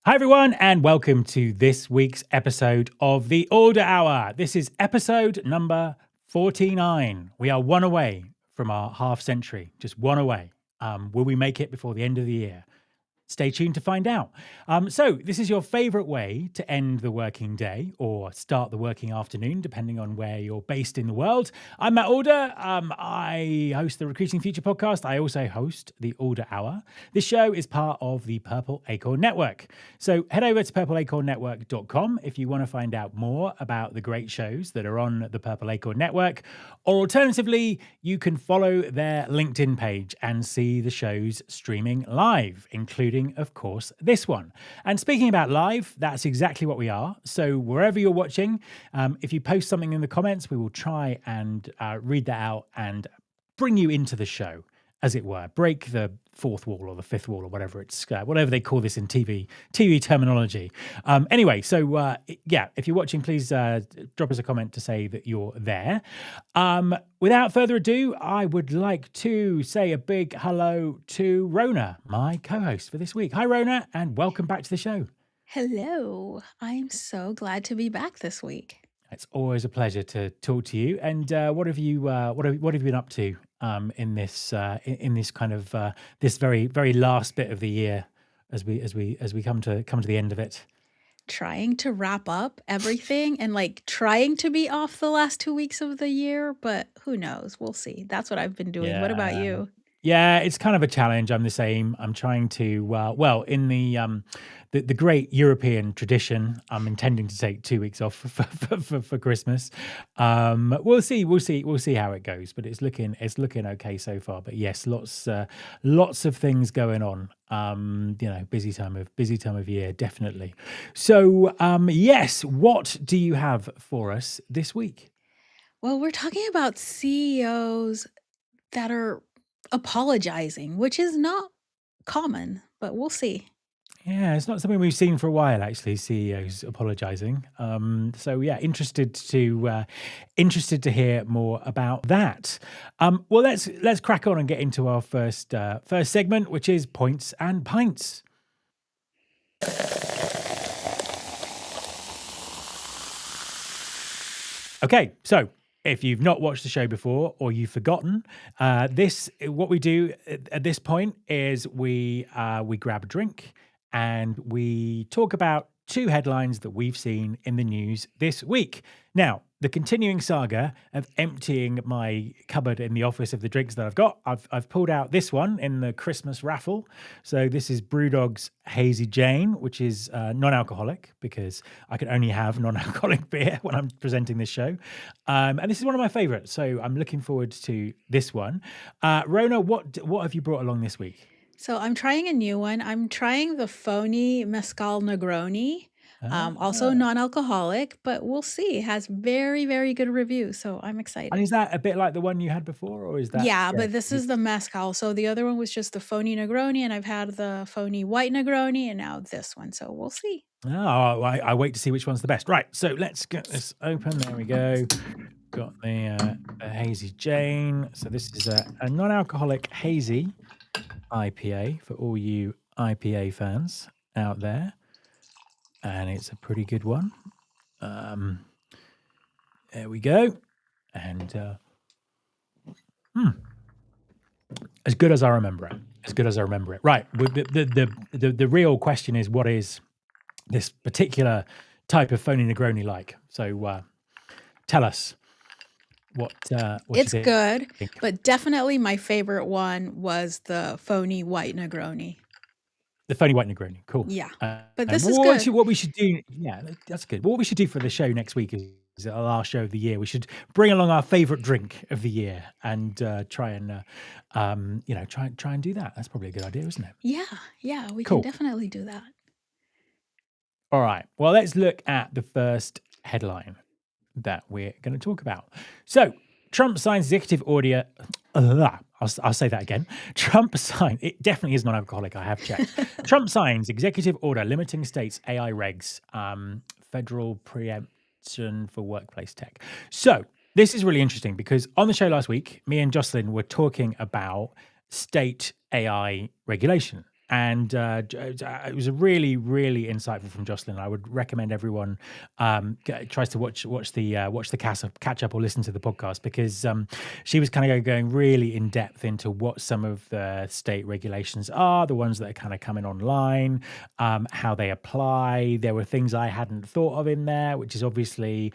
Hi, everyone, and welcome to this week's episode of the Alder Hour. This is episode number 49. We are one away from our half century, just one away. Will we make it before the end of the year? Stay tuned to find out. So this is your favorite way to end the working day or start the working afternoon, depending on where you're based in the world. I'm Matt Alder. I host the Recruiting Future podcast. I also host the Alder Hour. This show is part of the Purple Acorn Network. So head over to purpleacornnetwork.com if you want to find out more about the great shows that are on the Purple Acorn Network. Or alternatively, you can follow their LinkedIn page and see the shows streaming live, including, of course, this one. And speaking about live, that's exactly what we are. So wherever you're watching, if you post something in the comments, we will try and read that out and bring you into the show, as it were, break the fourth wall or the fifth wall or whatever whatever they call this in TV terminology. Anyway, so if you're watching, please drop us a comment to say that you're there. Without further ado, I would like to say a big hello to Rhona, my co-host for this week. Hi, Rhona, and welcome back to the show. Hello. I'm so glad to be back this week. It's always a pleasure to talk to you. And what have you been up to in this kind of this very last bit of the year as we come to the end of it? Trying to wrap up everything and trying to be off the last 2 weeks of the year, but who knows? We'll see. That's what I've been doing. What about Yeah. you? Yeah, it's kind of a challenge. I'm the same. I'm trying to, in the great European tradition, I'm intending to take 2 weeks off for Christmas. We'll see how it goes, but it's looking okay so far. But yes, lots of things going on. Busy time of year, definitely. So, yes, what do you have for us this week? Well, we're talking about CEOs that are apologizing, which is not common, but we'll see. Yeah, it's not something we've seen for a while, actually. CEOs apologising. So yeah, interested to hear more about that. Well, let's crack on and get into our first segment, which is points and pints. Okay, so if you've not watched the show before or you've forgotten, what we do at this point is we grab a drink and we talk about two headlines that we've seen in the news this week. Now, the continuing saga of emptying my cupboard in the office of the drinks that I've got, I've pulled out this one in the Christmas raffle. So this is Brewdog's Hazy Jane, which is non-alcoholic because I can only have non-alcoholic beer when I'm presenting this show. And this is one of my favorites. So I'm looking forward to this one. Rhona, what have you brought along this week? So I'm trying a new one. I'm trying the phony Mezcal Negroni. Also non-alcoholic, but we'll see. It has very, very good reviews, so I'm excited. And is that a bit like the one you had before, or is that? Yeah, but this is the Mezcal. So the other one was just the phony Negroni, and I've had the phony white Negroni, and now this one. So we'll see. Oh, I wait to see which one's the best. Right, so let's get this open. There we go. Got the Hazy Jane. So this is a non-alcoholic hazy IPA for all you IPA fans out there. And it's a pretty good one. There we go. And as good as I remember it. Right. The real question is, what is this particular type of phony Negroni like? So tell us what It's you good, think. but definitely my favorite one was the phony white Negroni. The phony white Negroni. Cool. Yeah, but this is what good. What we should do, yeah, that's good. What we should do for the show next week is our last show of the year. We should bring along our favorite drink of the year and try and do that. That's probably a good idea, isn't it? Yeah, we Cool. can definitely do that. All right. Well, let's look at the first headline that we're going to talk about. So, Trump signs executive order. I'll say that again. Trump signed. It definitely is non-alcoholic. I have checked. Trump signs executive order limiting states' AI regs, federal preemption for workplace tech. So this is really interesting because on the show last week, me and Jocelyn were talking about state AI regulation. and it was a really, really insightful from Jocelyn. I would recommend everyone tries to watch the catch up or listen to the podcast, because she was kind of going really in depth into what some of the state regulations are, the ones that are kind of coming online, how they apply. There were things I hadn't thought of in there, which is obviously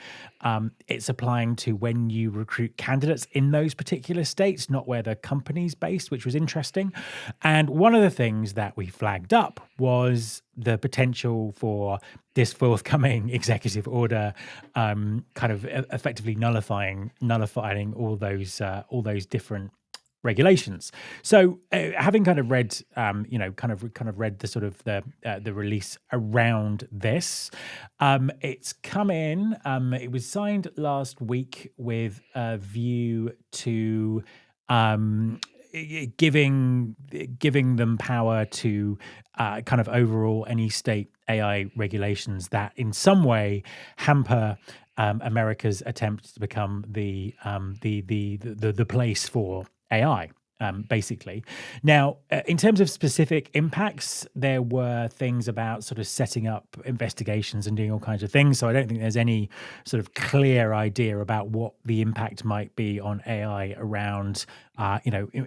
it's applying to when you recruit candidates in those particular states, not where the company's based, which was interesting. And one of the things that we flagged up was the potential for this forthcoming executive order kind of effectively nullifying all those different regulations. So having kind of read kind of read the sort of the release around this, it's come in, it was signed last week with a view to giving them power to kind of overrule any state AI regulations that in some way hamper America's attempt to become the place for AI. Basically. Now, in terms of specific impacts, there were things about sort of setting up investigations and doing all kinds of things. So I don't think there's any sort of clear idea about what the impact might be on AI around,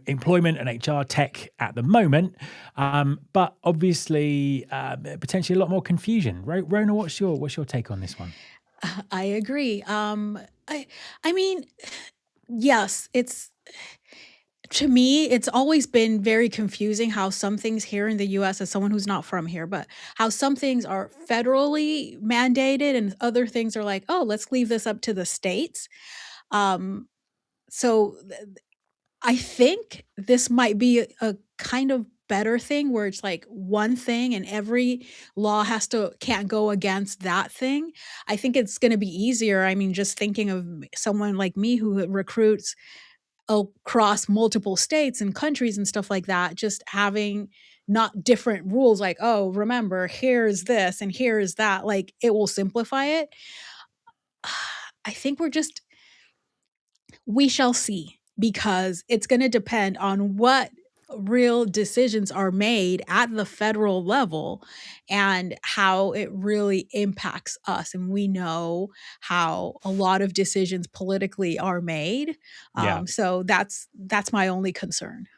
employment and HR tech at the moment. But obviously, potentially a lot more confusion. Right, Rhona, what's your take on this one? I agree. I mean, yes, to me, it's always been very confusing how some things here in the US, as someone who's not from here, but how some things are federally mandated and other things are like, oh, let's leave this up to the states. Um, so I think this might be a kind of better thing where it's like one thing and every law can't go against that thing. I think it's going to be easier. I mean, just thinking of someone like me who recruits across multiple states and countries and stuff like that, just having not different rules like, oh, remember, here's this and here's that, like it will simplify it. I think we shall see, because it's going to depend on what real decisions are made at the federal level and how it really impacts us. And we know how a lot of decisions politically are made. Yeah. So that's my only concern.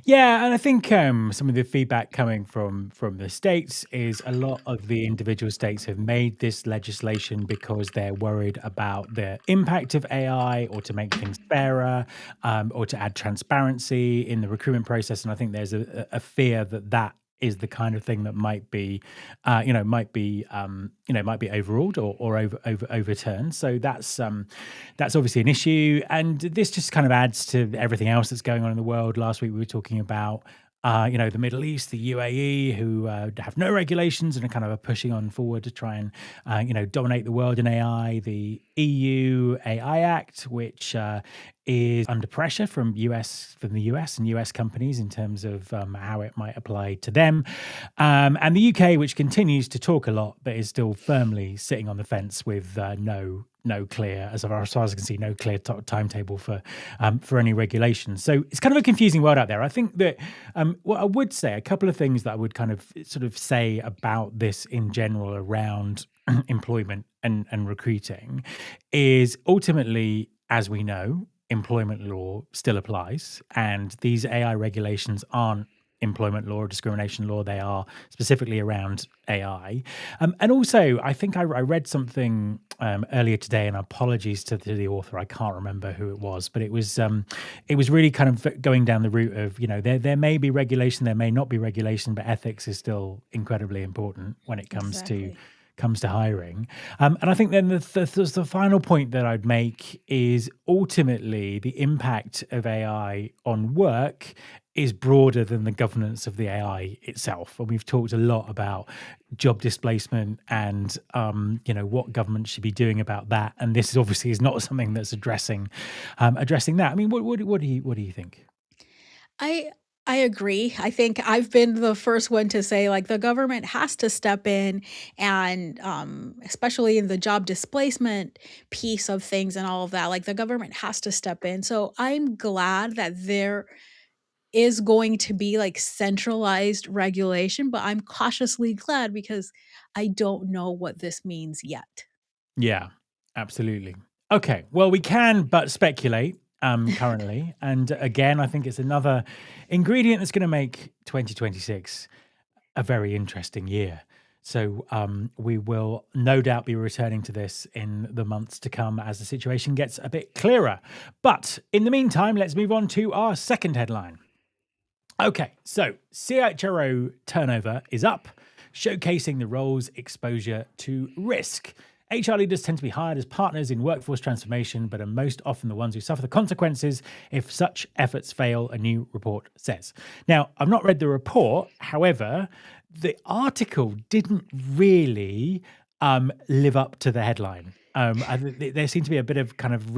Yeah, and I think some of the feedback coming from the states is a lot of the individual states have made this legislation because they're worried about the impact of AI, or to make things fairer, or to add transparency in the recruitment process. And I think there's a fear that that is the kind of thing that might be, might be overruled or overturned. So that's obviously an issue, and this just kind of adds to everything else that's going on in the world. Last week we were talking about the Middle East, the UAE, who have no regulations and are kind of pushing on forward to try and dominate the world in AI. The EU AI Act, which is under pressure from the US and US companies in terms of how it might apply to them, and the UK, which continues to talk a lot but is still firmly sitting on the fence with no clear, as far as I can see, no clear timetable for any regulations. So it's kind of a confusing world out there. I think that what I would say, a couple of things that I would kind of sort of say about this in general around employment and recruiting is ultimately, as we know, employment law still applies, and these AI regulations aren't employment law or discrimination law. They are specifically around AI. And also, I think I read something earlier today, and apologies to the author, I can't remember who it was, but it was really kind of going down the route of, there may be regulation, there may not be regulation, but ethics is still incredibly important when it comes Exactly. to hiring. And I think then the final point that I'd make is ultimately the impact of AI on work is broader than the governance of the AI itself. And we've talked a lot about job displacement and what government should be doing about that. And this is obviously is not something that's addressing that. I mean, what do you think? I I agree. I think I've been the first one to say, like, the government has to step in and, especially in the job displacement piece of things and all of that, like, the government has to step in. So I'm glad that there is going to be like centralized regulation, but I'm cautiously glad because I don't know what this means yet. Yeah, absolutely. Okay, well, we can but speculate currently. And again, I think it's another ingredient that's going to make 2026 a very interesting year. So we will no doubt be returning to this in the months to come as the situation gets a bit clearer. But in the meantime, let's move on to our second headline. Okay, so CHRO turnover is up, showcasing the role's exposure to risk. HR leaders tend to be hired as partners in workforce transformation, but are most often the ones who suffer the consequences if such efforts fail, a new report says. Now, I've not read the report. However, the article didn't really live up to the headline. There seemed to be a bit of kind of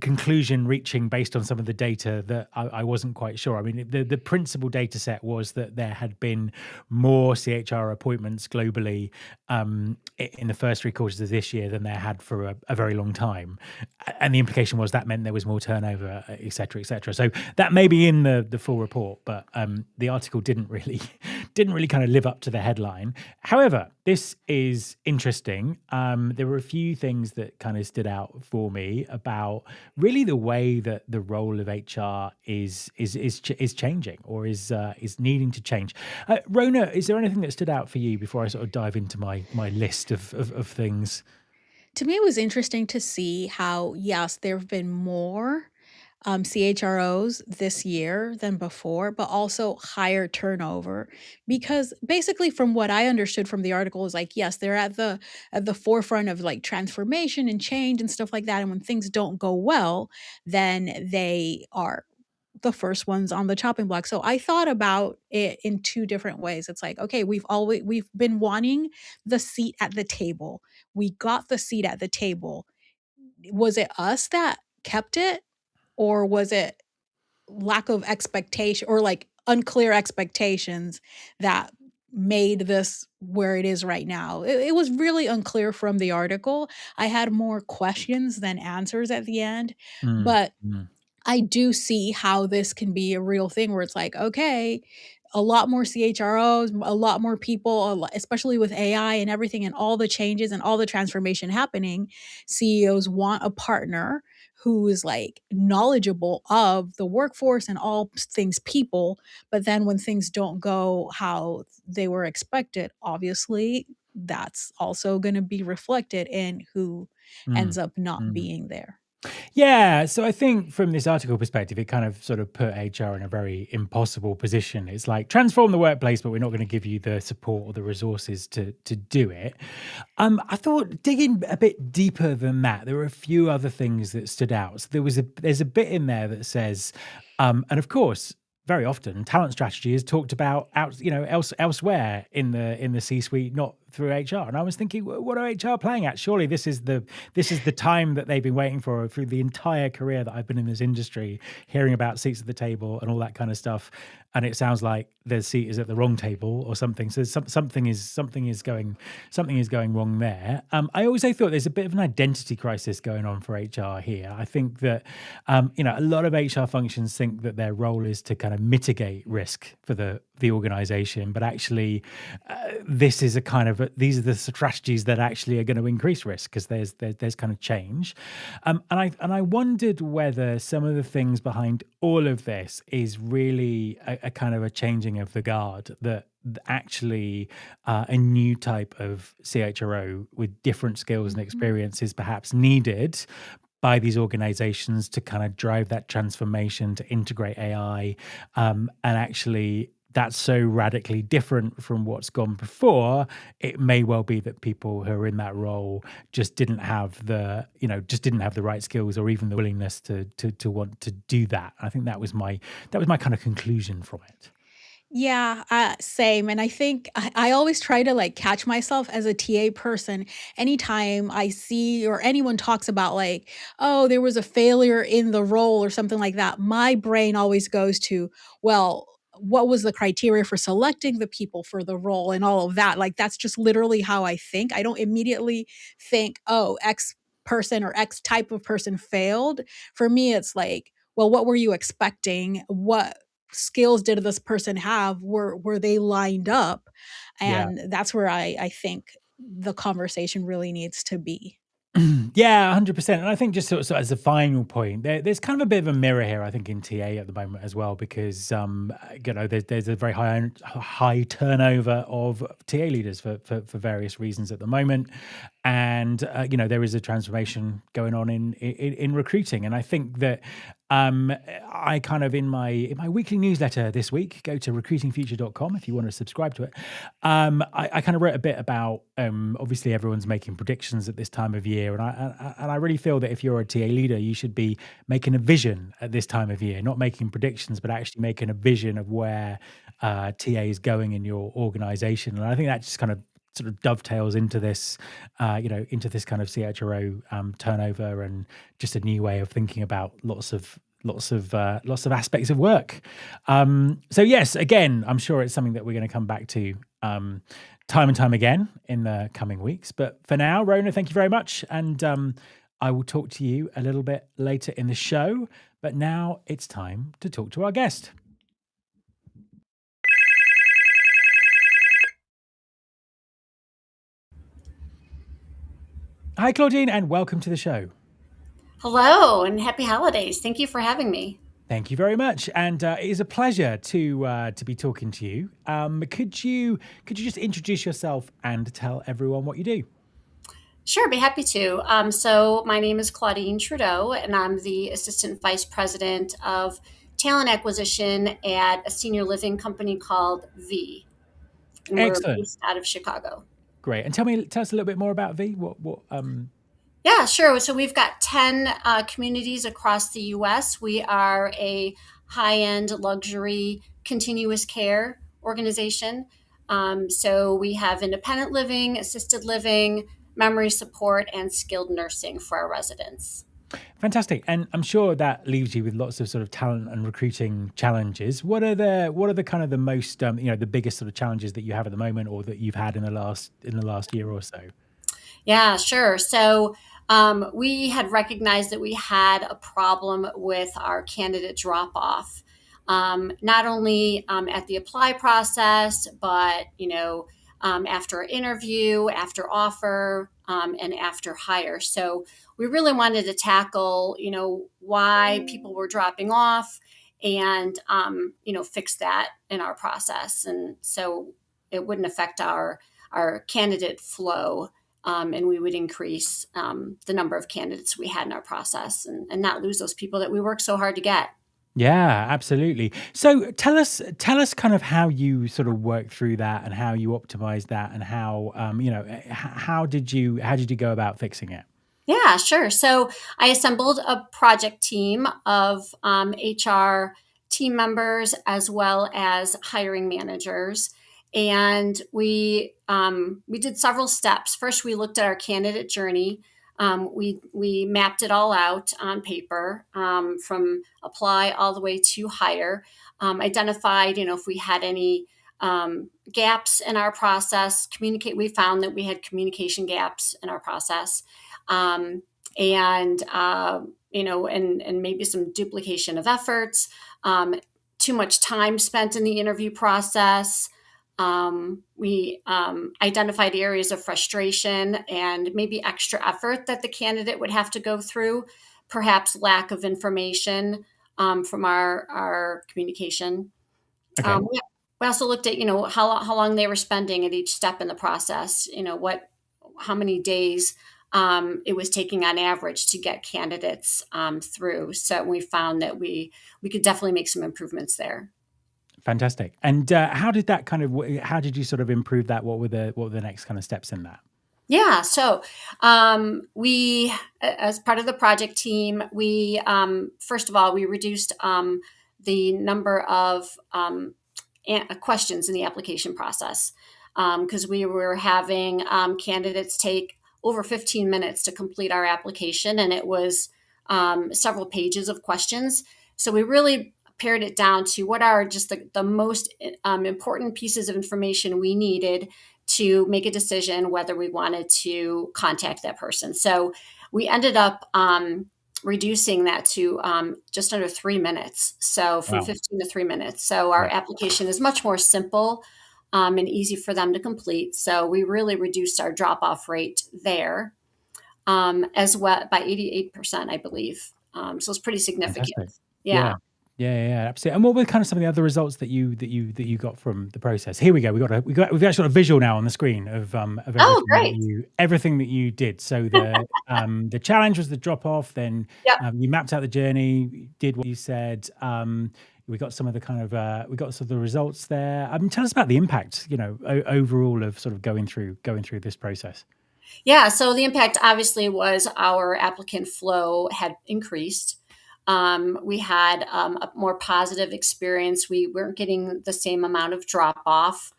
conclusion reaching based on some of the data that I wasn't quite sure. I mean, the principal data set was that there had been more CHR appointments globally in the first 3 quarters of this year than there had for a very long time. And the implication was that meant there was more turnover, et cetera, et cetera. So that may be in the full report, but the article didn't really kind of live up to the headline. However, this is interesting. There were a few things that kind of stood out for me about really the way that the role of HR is changing or is needing to change. Rhona, is there anything that stood out for you before I sort of dive into my list of things? To me, it was interesting to see how, yes, there have been more CHROs this year than before, but also higher turnover. Because basically, from what I understood from the article, is like, yes, they're at the forefront of like transformation and change and stuff like that. And when things don't go well, then they are the first ones on the chopping block. So I thought about it in 2 different ways. It's like, okay, we've been wanting the seat at the table. We got the seat at the table. Was it us that kept it, or was it lack of expectation or like unclear expectations that made this where it is right now? It was really unclear from the article. I had more questions than answers at the end, Mm, but mm, I do see how this can be a real thing where it's like, okay, a lot more CHROs, a lot more people, especially with AI and everything and all the changes and all the transformation happening. CEOs want a partner who is like knowledgeable of the workforce and all things people. But then when things don't go how they were expected, obviously that's also going to be reflected in who mm, ends up not mm. being there. Yeah, so I think from this article perspective, it kind of sort of put HR in a very impossible position. It's like transform the workplace, but we're not going to give you the support or the resources to do it. I thought digging a bit deeper than that, there were a few other things that stood out. So there's a bit in there that says, and of course, very often talent strategy is talked about elsewhere in the C-suite, not through HR. And I was thinking, what are HR playing at? Surely this is the time that they've been waiting for through the entire career that I've been in this industry, hearing about seats at the table and all that kind of stuff. And it sounds like their seat is at the wrong table or something. So something is going wrong there. I also thought there's a bit of an identity crisis going on for HR here. I think that a lot of HR functions think that their role is to kind of mitigate risk for the organization, but actually this is these are the strategies that actually are going to increase risk because there's kind of change. And I wondered whether some of the things behind all of this is really a kind of a changing of the guard, that actually a new type of CHRO with different skills and Mhm. experience is perhaps needed by these organizations to kind of drive that transformation, to integrate AI. And actually, that's so radically different from what's gone before. It may well be that people who are in that role just didn't have the right skills or even the willingness to want to do that. I think that was my kind of conclusion from it. Yeah, same. And I think I always try to like catch myself as a TA person anytime I see or anyone talks about like, oh, there was a failure in the role or something like that. My brain always goes to, well, what was the criteria for selecting the people for the role and all of that? Like, that's just literally how I think. I don't immediately think, oh, X person or X type of person failed. For me, it's like, well, what were you expecting? What skills did this person have? Were they lined up? Yeah. And that's where I think the conversation really needs to be. Yeah, 100%. And I think just sort of as a final point, there's kind of a bit of a mirror here, I think, in TA at the moment as well, because there's a very high turnover of TA leaders for various reasons at the moment, and there is a transformation going on in recruiting, and I think that I kind of in my weekly newsletter this week, go to recruitingfuture.com if you want to subscribe to it. I kind of wrote a bit about obviously everyone's making predictions at this time of year, and I really feel that if you're a TA leader, you should be making a vision at this time of year, not making predictions, but actually making a vision of where TA is going in your organization. And I think that just kind of sort of dovetails into this, into this kind of CHRO turnover, and just a new way of thinking about lots of aspects of work. So yes, again, I'm sure it's something that we're going to come back to time and time again in the coming weeks. But for now, Rhona, thank you very much, and I will talk to you a little bit later in the show. But now it's time to talk to our guest. Hi, Claudine, and welcome to the show. Hello and happy holidays. Thank you for having me. Thank you very much, and it is a pleasure to be talking to you. Could you just introduce yourself and tell everyone what you do? Sure, be happy to. So my name is Claudine Trudeau, and I'm the Assistant Vice President of Talent Acquisition at a senior living company called V, and we're Excellent, based out of Chicago. great. And tell us a little bit more about V. What? Yeah, sure. So we've got 10 communities across the U.S. We are a high-end luxury continuous care organization. So we have independent living, assisted living, memory support, and skilled nursing for our residents. Fantastic, and I'm sure that leaves you with lots of sort of talent and recruiting challenges. What are the kind of the most the biggest sort of challenges that you have at the moment, or that you've had in the last year or so? Yeah, sure. So we had recognized that we had a problem with our candidate drop off, not only at the apply process, but after interview, after offer, and after hire. So we really wanted to tackle why people were dropping off, and fix that in our process, and so it wouldn't affect our candidate flow, and we would increase the number of candidates we had in our process, and not lose those people that we work so hard to get. Yeah, absolutely. So tell us kind of how you sort of work through that, and how you optimize that, and how how did you go about fixing it? Yeah, sure. So I assembled a project team of HR team members as well as hiring managers, and we did several steps. First, we looked at our candidate journey. We mapped it all out on paper, from apply all the way to hire. Identified, if we had any gaps in our process. We found that we had communication gaps in our process, um, and maybe some duplication of efforts, too much time spent in the interview process. We identified areas of frustration and maybe extra effort that the candidate would have to go through, perhaps lack of information from our communication. Okay. We also looked at how long they were spending at each step in the process. How many days it was taking on average to get candidates through. So we found that we could definitely make some improvements there. Fantastic. And how did you sort of improve that? What were the next kind of steps in that? Yeah. So as part of the project team, we first of all we reduced the number of questions in the application process, because we were having candidates take over 15 minutes to complete our application, and it was several pages of questions. So we really pared it down to what are just the most important pieces of information we needed to make a decision whether we wanted to contact that person. So we ended up reducing that to just under 3 minutes. So from Wow. 15 to 3 minutes. So our Yeah. application is much more simple and easy for them to complete. So we really reduced our drop-off rate there as well by 88%, I believe. So it's pretty significant. Fantastic. Yeah. Yeah. Yeah, absolutely. And what were kind of some of the other results that you got from the process? Here we go. We've actually got a visual now on the screen of Oh, great. everything that you did. So the challenge was the drop off. Then Yep. you mapped out the journey, did what you said. We got some of the kind of we got some of the results there. Tell us about the impact, overall of sort of going through this process. Yeah. So the impact obviously was our applicant flow had increased. We had a more positive experience. We weren't getting the same amount of drop off.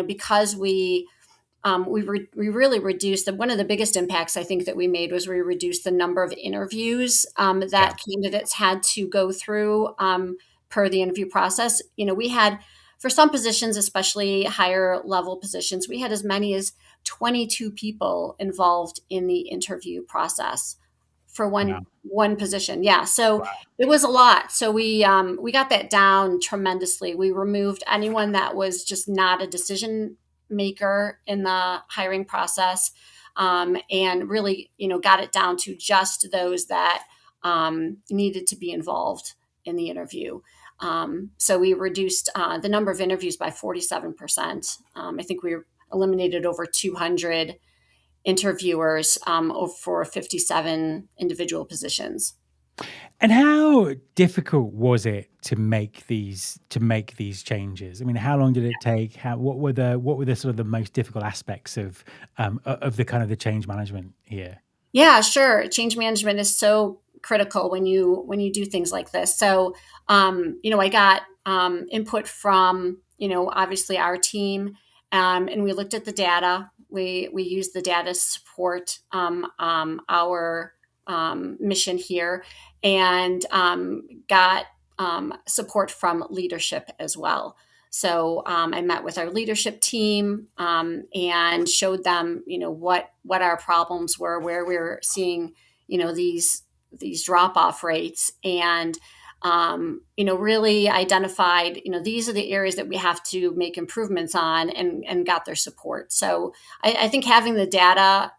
Because we really reduced one of the biggest impacts I think that we made was we reduced the number of interviews Yeah. that candidates had to go through per the interview process. We had, for some positions, especially higher level positions, we had as many as 22 people involved in the interview process for Wow. one position. Yeah. So Wow. it was a lot. So we got that down tremendously. We removed anyone that was just not a decision maker in the hiring process, and really, got it down to just those that needed to be involved in the interview. So we reduced the number of interviews by 47%. I think we eliminated over 200 interviewers for 57 individual positions. And how difficult was it to make these changes? I mean, how long did it take? What were the sort of the most difficult aspects of the kind of the change management here? Yeah, sure. Change management is so critical when you do things like this. So, I got input from obviously our team, and we looked at the data. We used the data to support our mission here, and got support from leadership as well. So I met with our leadership team and showed them, what our problems were, where we were seeing, these drop off rates, and really identified, these are the areas that we have to make improvements on, and got their support. So I think having the data,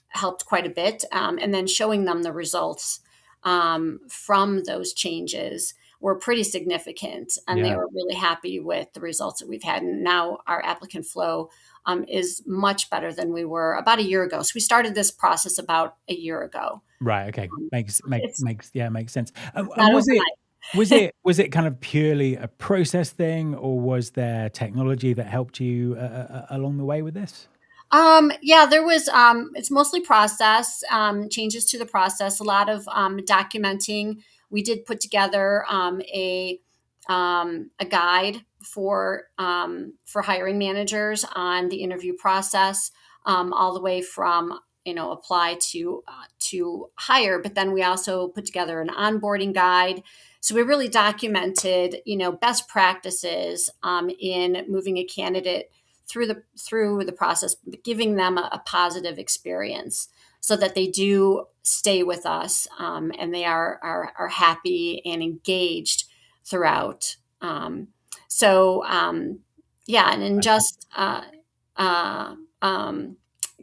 helped quite a bit, and then showing them the results from those changes were pretty significant, and they Yeah. were really happy with the results that we've had. And now our applicant flow is much better than we were about a year ago. So we started this process about a year ago. Right. Okay. Makes It's sense. And not was it overnight. kind of purely a process thing, or was there technology that helped you along the way with this? Yeah, there was, it's mostly process, changes to the process, a lot of documenting. We did put together a guide for hiring managers on the interview process, all the way from apply to hire. But then we also put together an onboarding guide. So we really documented best practices in moving a candidate through the process, giving them a positive experience, so that they do stay with us, and they are happy and engaged throughout. Yeah, and in just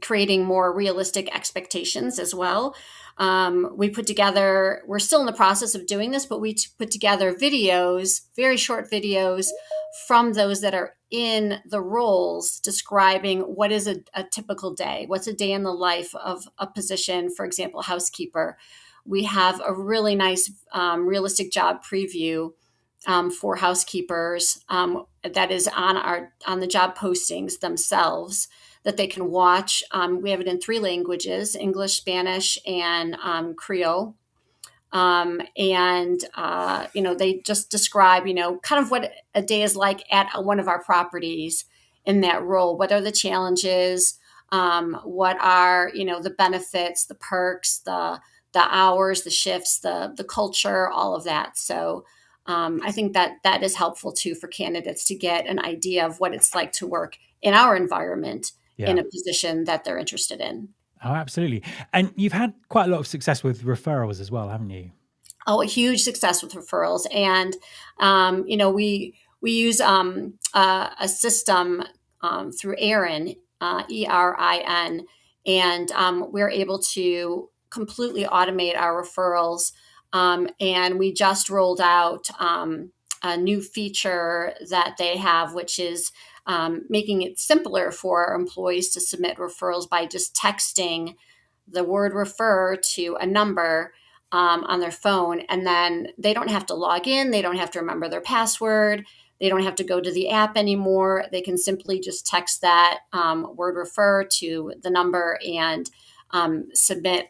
creating more realistic expectations as well. We're still in the process of doing this, but we put together videos, very short videos from those that are in the roles, describing what is a typical day. What's a day in the life of a position, for example, housekeeper. We have a really nice realistic job preview for housekeepers that is on the job postings themselves, that they can watch. We have it in 3 languages: English, Spanish, and Creole. They just describe, kind of what a day is like at one of our properties in that role. What are the challenges? What are, the benefits, the perks, the hours, the shifts, the culture, all of that. So I think that is helpful too for candidates to get an idea of what it's like to work in our environment in Yeah. a position that they're interested in. Oh, absolutely. And you've had quite a lot of success with referrals as well, haven't you? Oh, a huge success with referrals. And, we use a system through Erin, ERIN, and we're able to completely automate our referrals. And we just rolled out a new feature that they have, which is making it simpler for our employees to submit referrals by just texting the word refer to a number on their phone. And then they don't have to log in. They don't have to remember their password. They don't have to go to the app anymore. They can simply just text that word refer to the number and submit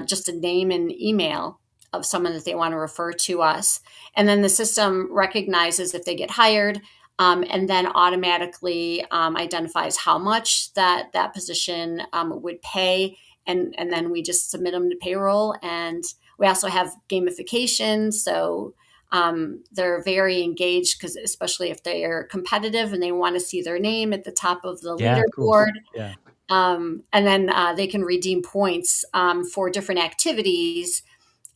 just a name and email of someone that they want to refer to us. And then the system recognizes if they get hired, and then automatically identifies how much that position would pay. And then we just submit them to payroll. And we also have gamification. So they're very engaged, because especially if they are competitive and they want to see their name at the top of the Yeah, of course. leaderboard. Yeah. And then they can redeem points for different activities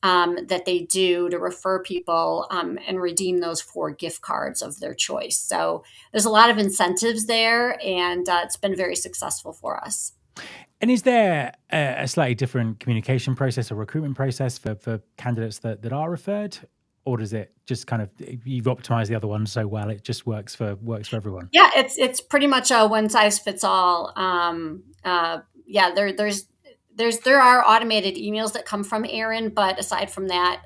that they do to refer people, and redeem those for gift cards of their choice. So there's a lot of incentives there, and it's been very successful for us. And is there a slightly different communication process or recruitment process for candidates that are referred? Or does it just kind of, you've optimized the other one so well, it just works for everyone? Yeah, it's pretty much a one size fits all. Yeah, there are automated emails that come from Erin, but aside from that,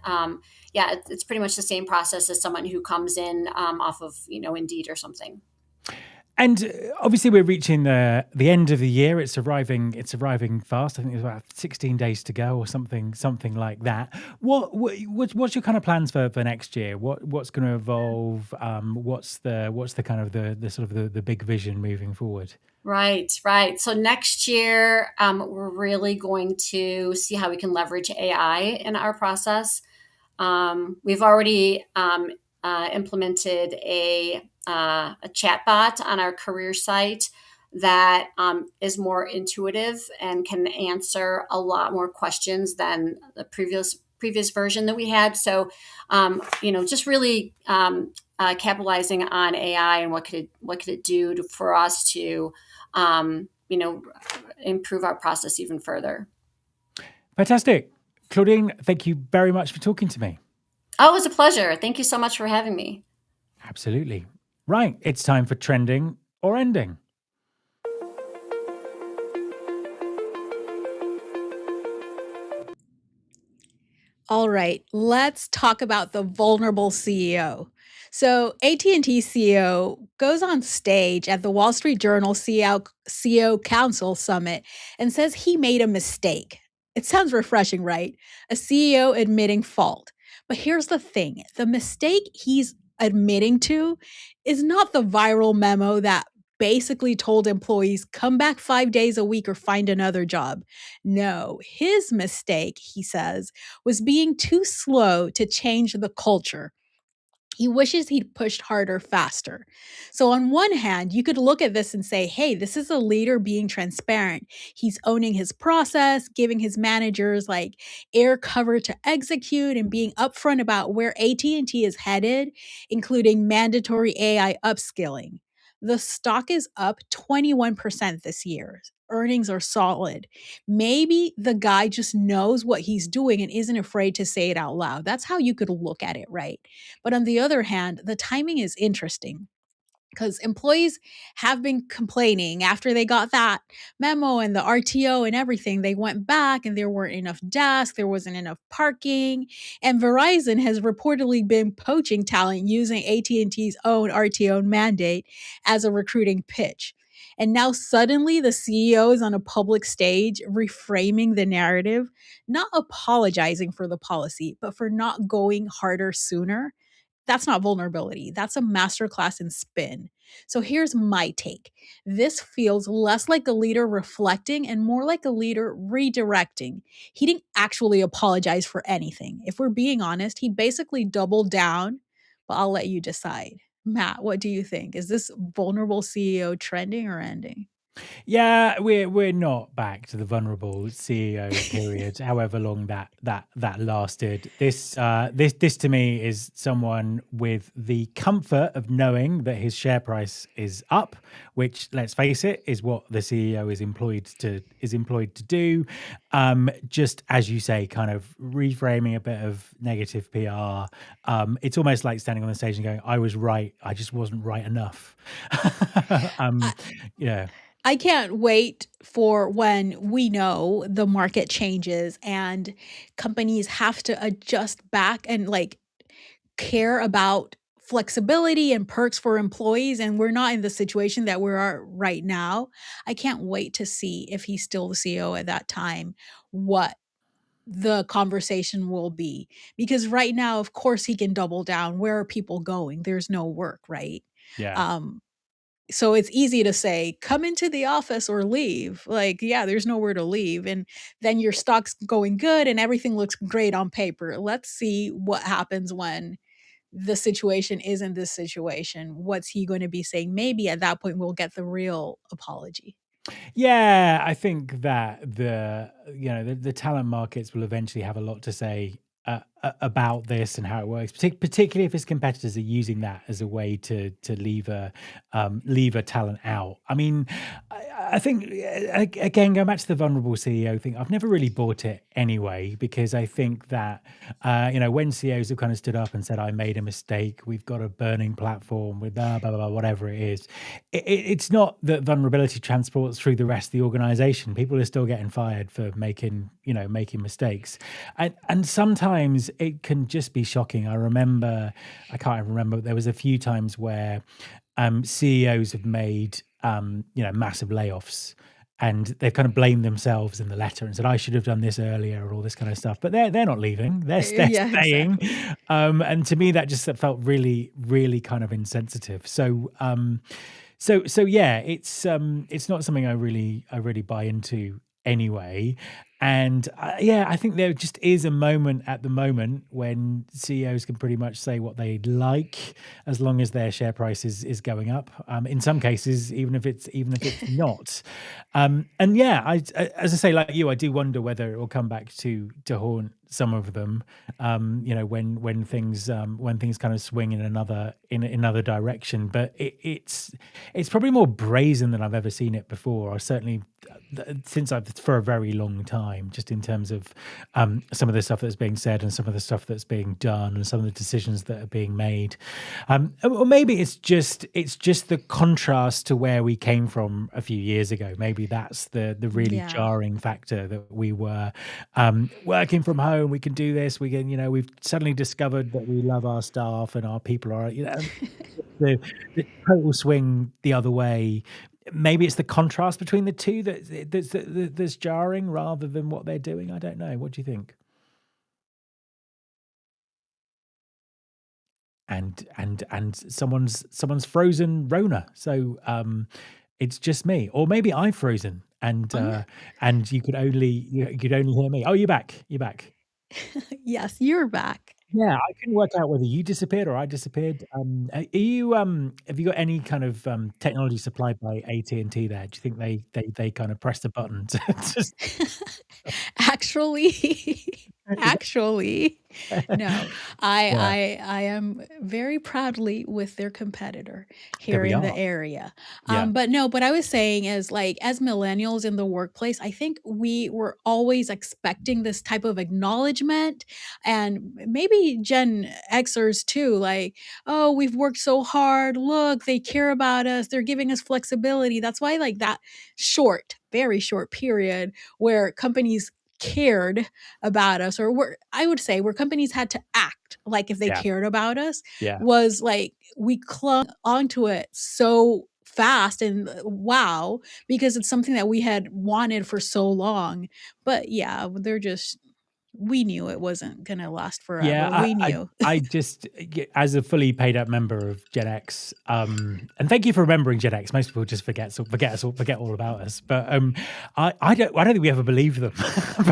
yeah, it's pretty much the same process as someone who comes in off of Indeed or something. And obviously, we're reaching the end of the year. It's arriving fast. I think there's about 16 days to go, or something like that. What's your kind of plans for next year? What's going to evolve? What's the kind of the sort of the big vision moving forward? Right, right. So next year, we're really going to see how we can leverage AI in our process. We've already implemented a chatbot on our career site that is more intuitive and can answer a lot more questions than the previous version that we had. So, just really capitalizing on AI and what could it do for us to, improve our process even further. Fantastic. Claudine, thank you very much for talking to me. Oh, it was a pleasure. Thank you so much for having me. Absolutely. Right. It's time for trending or ending. All right, let's talk about the vulnerable CEO. So AT&T CEO goes on stage at the Wall Street Journal CEO Council Summit and says he made a mistake. It sounds refreshing, right? A CEO admitting fault. But here's the thing, the mistake he's admitting to is not the viral memo that basically told employees, come back 5 days a week or find another job. No, his mistake, he says, was being too slow to change the culture. He wishes he'd pushed harder faster. So, on one hand, you could look at this and say, hey, this is a leader being transparent. He's owning his process, giving his managers like air cover to execute, and being upfront about where AT&T is headed, including mandatory AI upskilling. The stock is up 21% this year. Earnings are solid. Maybe the guy just knows what he's doing and isn't afraid to say it out loud. That's how you could look at it, right? But on the other hand, the timing is interesting because employees have been complaining after they got that memo and the RTO and everything. They went back and there weren't enough desks, there wasn't enough parking, and Verizon has reportedly been poaching talent using AT&T's own RTO mandate as a recruiting pitch. And now suddenly the CEO is on a public stage reframing the narrative, not apologizing for the policy, but for not going harder sooner. That's not vulnerability. That's a masterclass in spin. So here's my take. This feels less like a leader reflecting and more like a leader redirecting. He didn't actually apologize for anything. If we're being honest, he basically doubled down, but I'll let you decide. Matt, what do you think? Is this vulnerable CEO trending or ending? Yeah, we're not back to the vulnerable CEO period, however long that lasted. This to me is someone with the comfort of knowing that his share price is up, which, let's face it, is what the CEO is employed to do. Just as you say, kind of reframing a bit of negative PR. It's almost like standing on the stage and going, "I was right. I just wasn't right enough." I, Yeah. I can't wait for when we know the market changes and companies have to adjust back and like care about flexibility and perks for employees, and we're not in the situation that we are right now. I can't wait to see if he's still the CEO at that time, what the conversation will be. Because right now, of course, he can double down. Where are people going? There's no work, right? Yeah. Um, so it's easy to say, come into the office or leave. Like, yeah, there's nowhere to leave. And then your stock's going good and everything looks great on paper. Let's see what happens when the situation isn't this situation. What's he going to be saying? Maybe at that point, we'll get the real apology. Yeah, I think that the talent markets will eventually have a lot to say about this and how it works, particularly if his competitors are using that as a way to leave a talent out. I mean, I think again, going back to the vulnerable CEO thing, I've never really bought it anyway, because I think that when CEOs have kind of stood up and said, "I made a mistake. We've got a burning platform with blah blah blah, whatever it is." It's not that vulnerability transports through the rest of the organization. People are still getting fired for making mistakes, and sometimes it can just be shocking. I can't remember. There was a few times where CEOs have made massive layoffs, and they've kind of blamed themselves in the letter and said, "I should have done this earlier," or all this kind of stuff. But they're not leaving; they're Yeah, staying. exactly. And to me, that just felt really, really kind of insensitive. So yeah, it's not something I really buy into anyway. And yeah, I think there just is a moment at the moment when CEOs can pretty much say what they like, as long as their share price is going up. In some cases, even if it's not. And yeah, as I say, like you, I do wonder whether it will come back to haunt some of them. When things kind of swing in another direction. But it's probably more brazen than I've ever seen it before, or certainly since I've for a very long time, just in terms of some of the stuff that's being said and some of the stuff that's being done and some of the decisions that are being made. Or maybe it's just the contrast to where we came from a few years ago. Maybe that's the really Yeah. jarring factor, that we were working from home. We can do this. We've suddenly discovered that we love our staff and our people are, the total swing the other way. Maybe it's the contrast between the two that's jarring, rather than what they're doing. I don't know. What do you think? And someone's frozen Rona. So it's just me, or maybe I've frozen, and Oh, you could only hear me. Oh, you're back. You're back. yes, you're back. Yeah, I couldn't work out whether you disappeared or I disappeared. Have you got any kind of technology supplied by AT&T there? Do you think they kind of pressed a button to just Actually, actually, no. I yeah, I I am very proudly with their competitor there here we in the are. area. Yeah, But no, what I was saying is like as millennials in the workplace, I think we were always expecting this type of acknowledgement, and maybe Gen Xers too, like, oh, we've worked so hard. Look, they care about us. They're giving us flexibility. That's why like that short, very short period where companies cared about us, or were I would say where companies had to act like if they yeah, cared about us, yeah. was like we clung onto it so fast and wow, because it's something that we had wanted for so long. But yeah, they're just We knew it wasn't going to last Yeah, forever. We knew. I just as a fully paid up member of Gen X, and thank you for remembering Gen X. Most people just forget all about us. But I don't think we ever believed them.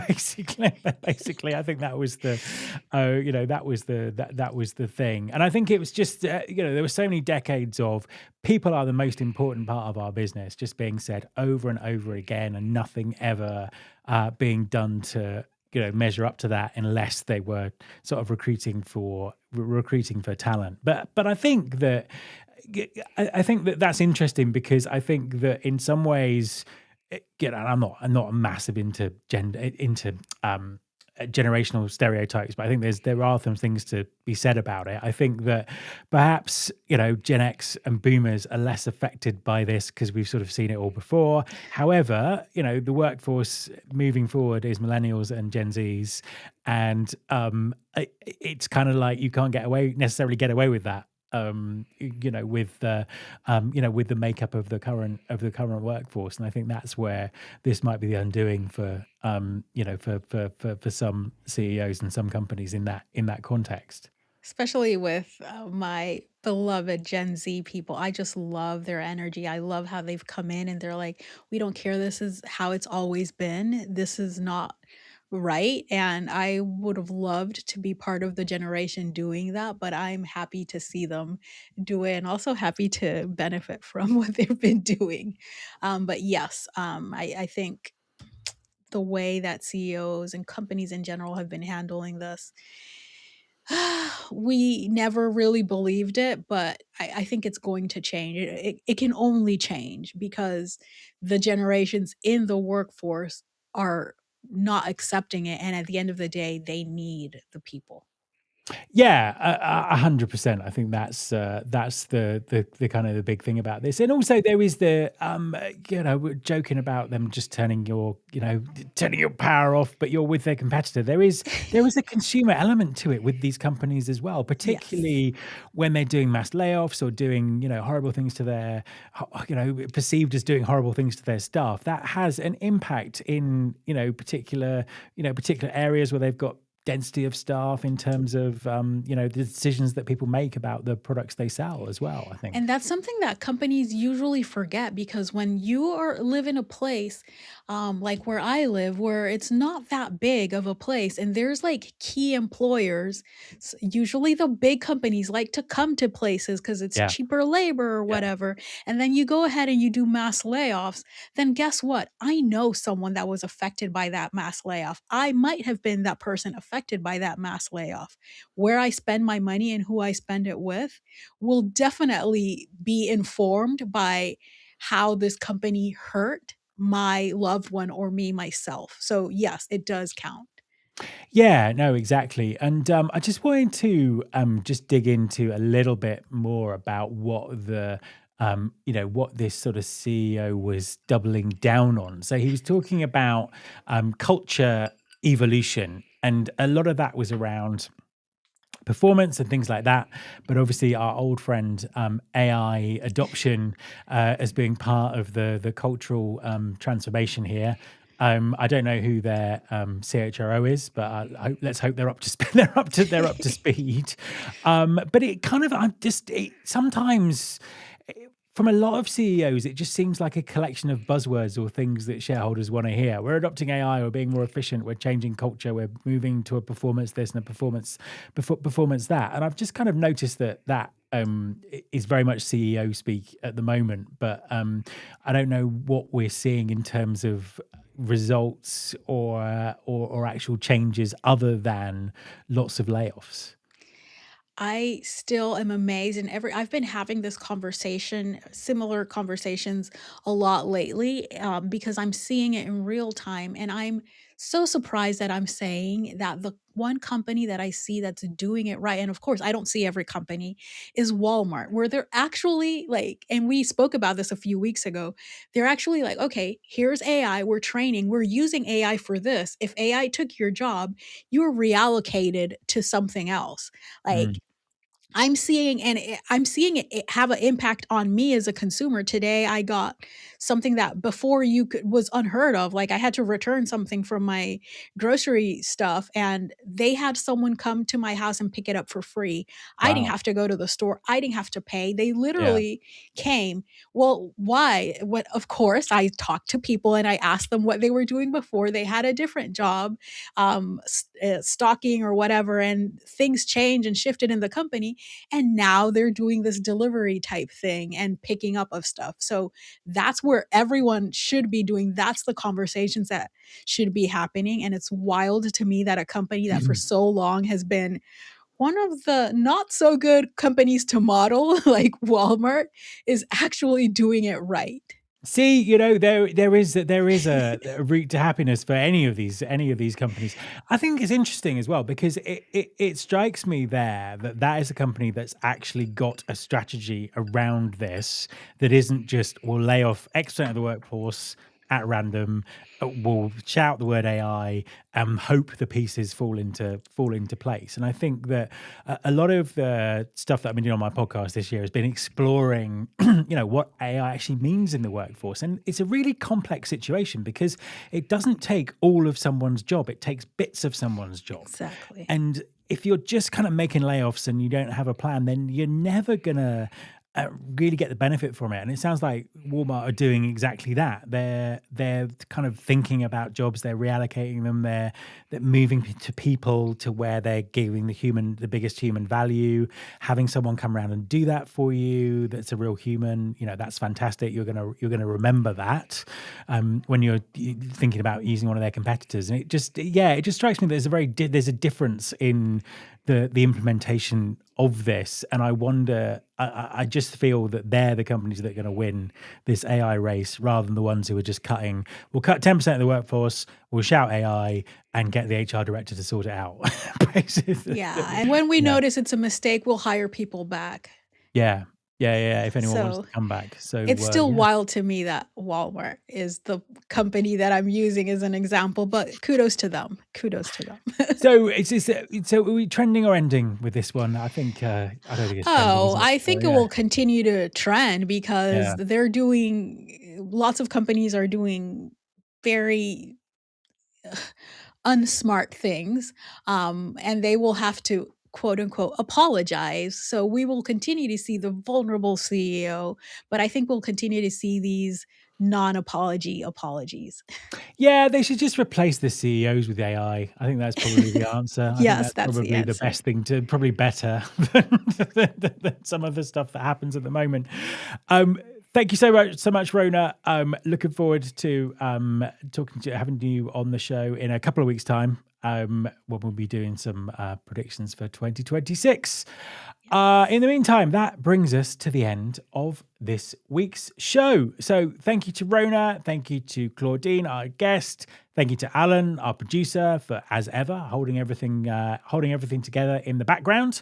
Basically, I think that was the, that was the thing. And I think it was just there were so many decades of people are the most important part of our business, just being said over and over again, and nothing ever being done to measure up to that unless they were sort of recruiting for talent. But I think that I think that that's interesting, because I think that in some ways, and I'm not a massive into generational stereotypes, but I think there are some things to be said about it. I think that perhaps Gen X and Boomers are less affected by this because we've sort of seen it all before. However, the workforce moving forward is millennials and Gen Zs, and it's kind of like you can't necessarily get away with that. With the makeup of the current workforce, and I think that's where this might be the undoing for for some CEOs and some companies in that context. Especially with my beloved Gen Z people. I just love their energy. I love how they've come in and they're like, we don't care. This is how it's always been. This is not right. And I would have loved to be part of the generation doing that, but I'm happy to see them do it and also happy to benefit from what they've been doing. But yes, I think the way that CEOs and companies in general have been handling this, we never really believed it, but I think it's going to change. It can only change because the generations in the workforce are not accepting it. And at the end of the day, they need the people. Yeah, 100%. I think that's the kind of the big thing about this. And also there is the we're joking about them just turning your power off, but you're with their competitor. There is a consumer element to it with these companies as well, Yes. particularly when they're doing mass layoffs or doing horrible things to their perceived as doing horrible things to their staff. That has an impact in particular areas where they've got density of staff, in terms of the decisions that people make about the products they sell as well, I think. And that's something that companies usually forget, because when you live in a place like where I live, where it's not that big of a place, and there's like key employers, usually the big companies like to come to places because it's Yeah. cheaper labor or Yeah. whatever. And then you go ahead and you do mass layoffs. Then guess what? I know someone that was affected by that mass layoff. I might have been that person affected by that mass layoff. Where I spend my money and who I spend it with will definitely be informed by how this company hurt my loved one or me myself. So yes, it does count. Yeah, no, exactly. And I just wanted to just dig into a little bit more about what what this sort of CEO was doubling down on. So he was talking about culture evolution, and a lot of that was around performance and things like that. But obviously, our old friend AI adoption as being part of the cultural transformation here. I don't know who their CHRO is, but let's hope they're up to they're up to speed. But it kind of sometimes. From a lot of CEOs, it just seems like a collection of buzzwords or things that shareholders want to hear. We're adopting AI, we're being more efficient, we're changing culture, we're moving to a performance this and a performance that. And I've just kind of noticed that is very much CEO speak at the moment. But I don't know what we're seeing in terms of results or actual changes other than lots of layoffs. I still am amazed, and I've been having this conversation, similar conversations a lot lately, because I'm seeing it in real time, and I'm so surprised that I'm saying that the one company that I see that's doing it right, and of course I don't see every company, is Walmart, where they're actually like, and we spoke about this a few weeks ago, they're actually like, okay, here's AI, we're training, we're using AI for this. If AI took your job, you were reallocated to something else. Mm. Like, I'm seeing it have an impact on me as a consumer. Today, I got something that before was unheard of. Like I had to return something from my grocery stuff, and they had someone come to my house and pick it up for free. I didn't Wow. have to go to the store. I didn't have to pay. They Yeah. literally came. Well, why? What? Of course, I talked to people and I asked them what they were doing before. They had a different job, stocking or whatever, and things changed and shifted in the company, and now they're doing this delivery type thing and picking up of stuff. So that's where everyone should be doing. That's the conversations that should be happening. And it's wild to me that a company that for so long has been one of the not so good companies to model, like Walmart, is actually doing it right. See, there is a route to happiness for any of these companies. I think it's interesting as well because it strikes me there that is a company that's actually got a strategy around this that isn't just we'll lay off X% of the workforce at random, we'll shout the word AI and hope the pieces fall into place. And I think that a lot of the stuff that I've been doing on my podcast this year has been exploring, what AI actually means in the workforce. And it's a really complex situation because it doesn't take all of someone's job. It takes bits of someone's job. Exactly. And if you're just kind of making layoffs and you don't have a plan, then you're never going to really get the benefit from it. And it sounds like Walmart are doing exactly that. They're kind of thinking about jobs, they're reallocating them, they're moving to people to where they're giving the biggest human value, having someone come around and do that for you. That's a real human. That's fantastic. You're gonna remember that when you're thinking about using one of their competitors. And it just strikes me that there's a difference in the implementation of this, and I wonder. I just feel that they're the companies that are going to win this AI race, rather than the ones who are just cutting. We'll cut 10% of the workforce. We'll shout AI and get the HR director to sort it out. Basically. Yeah, and when we notice it's a mistake, we'll hire people back. Yeah. If anyone wants So to come back. So it's still wild to me that Walmart is the company that I'm using as an example, but kudos to them. So are we trending or ending with this one? I think I don't think it's trending. Oh, is it? I think it will continue to trend because they're doing, lots of companies are doing very unsmart things, and they will have to quote unquote apologize. So we will continue to see the vulnerable CEO, but I think we'll continue to see these non-apology apologies. Yeah, they should just replace the CEOs with AI. I think that's probably the answer. I Yes, think that's the probably the answer. best thing to, probably better than some of the stuff that happens at the moment. Thank you so much, Rhona. Looking forward to having you on the show in a couple of weeks' time. When we'll be doing some predictions for 2026. In the meantime, that brings us to the end of this week's show. So thank you to Rhona, thank you to Claudine, our guest, thank you to Alan, our producer, for as ever holding everything together in the background.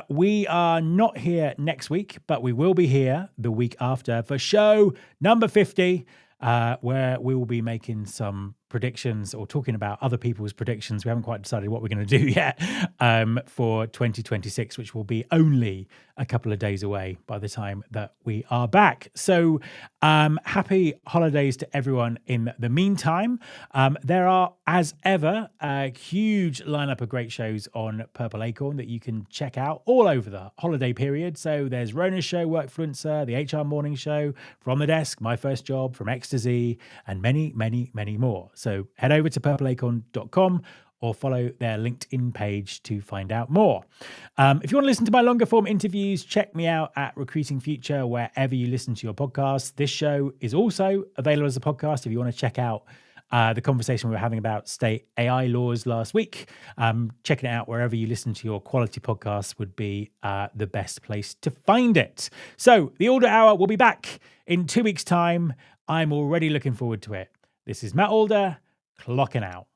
We are not here next week, but we will be here the week after for show number 50. Where we will be making some predictions or talking about other people's predictions. We haven't quite decided what we're going to do yet for 2026, which will be only a couple of days away by the time that we are back. So happy holidays to everyone in the meantime. There are, as ever, a huge lineup of great shows on Purple Acorn that you can check out all over the holiday period. So there's Rhona's show, Workfluencer, the HR Morning Show, From the Desk, My First Job, From Ecstasy, and many, many, many more. So head over to purpleacorn.com or follow their LinkedIn page to find out more. If you want to listen to my longer form interviews, check me out at Recruiting Future, wherever you listen to your podcasts. This show is also available as a podcast if you want to check out the conversation we were having about state AI laws last week. Checking it out wherever you listen to your quality podcasts would be the best place to find it. So the Alder Hour will be back in 2 weeks' time. I'm already looking forward to it. This is Matt Alder, clocking out.